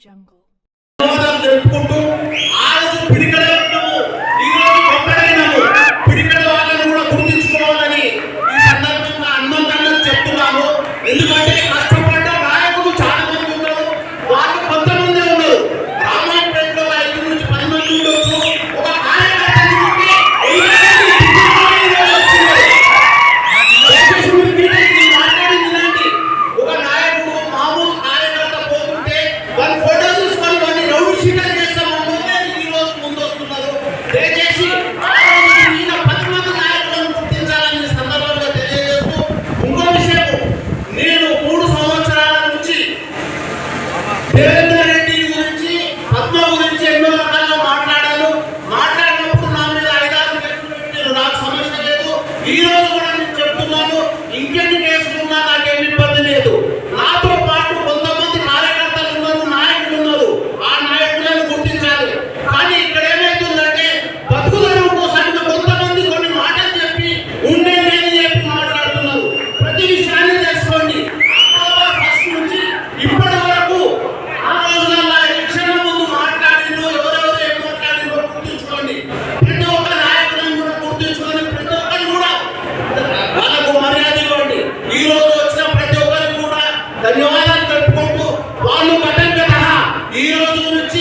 jungle. జరుపుకుంటూ ఆ రోజు పిడికడ ఉన్నాము, ఈ రోజు ఒక్కడైనాము. పిడికడ వాళ్ళని కూడా గుర్తించుకోవాలని ఈ సందర్భంగా అన్నందన్నా చెప్తున్నాము. ఎందుకంటే కష్టపడ్డ నాయకులు చాలా మంది ఉన్నారు, వాళ్ళు కొంతమంది ఉన్నారు. రామాయణపేటలో 5 నుంచి 10 మంది ఉండొచ్చు. ఒక కార్యకర్తని మాట్లాడింది. ఒక నాయకుడు మామూలు కార్యకర్త పోతుంటే వాళ్ళ ఫోటో తీసుకొని వాడిని రౌడీ షీటర్ చేస్తామని ఈ రోజు ముందు వస్తున్నారు. దయచేసి ఆ రోజు ఈయన 10 మంది నాయకులను గుర్తించాలని సందర్భంగా తెలియజేస్తూ, ఇంకో విషయం, నేను 3 సంవత్సరాల నుంచి దేవేందర్ రెడ్డి గురించి, పద్మ గురించి ఎన్నో రకాలుగా మాట్లాడినప్పుడు నా మీద 5-6 కేసులు పెట్టారు. నాకు సమస్య లేదు. ఈ రోజు కూడా నేను చెప్తున్నాను, ఇంకెన్ని కేసులు ఉన్నా నాకేమి ఇబ్బంది లేదు. నాతో పాటు కొంతమంది కార్యకర్తలు ఉన్నారు, నాయకులు ఉన్నారు. ఆ నాయకులను గుర్తించాలి. కానీ ఇక్కడ ఏమైతుందంటే బతుకుదనం కోసం కొంతమంది కొన్ని మాటలు చెప్పి ఉండేది చెప్పి మాట్లాడుతున్నారు. ప్రతి విషయాన్ని తెలుసుకోండి. అక్టోబర్ 1 నుంచి ఇప్పటి వరకు ఆ రోజులలో ఎలక్షన్ ముందు మాట్లాడిందో ఎవరెవరు ఏం మాట్లాడిందో గుర్తుంచుకోండి. ప్రతి ఒక్క నాయకులను కూడా గుర్తుంచుకొని ప్రతి ఒక్కరు కూడా వాళ్ళకు మర్యాద ఇవ్వండి. ఈ రోజు వచ్చిన ప్రతి ఒక్కరికి కూడా ధన్యవాదాలు తెలుపుకుంటూ, వాళ్ళు గతంగా ఈ రోజు నుంచి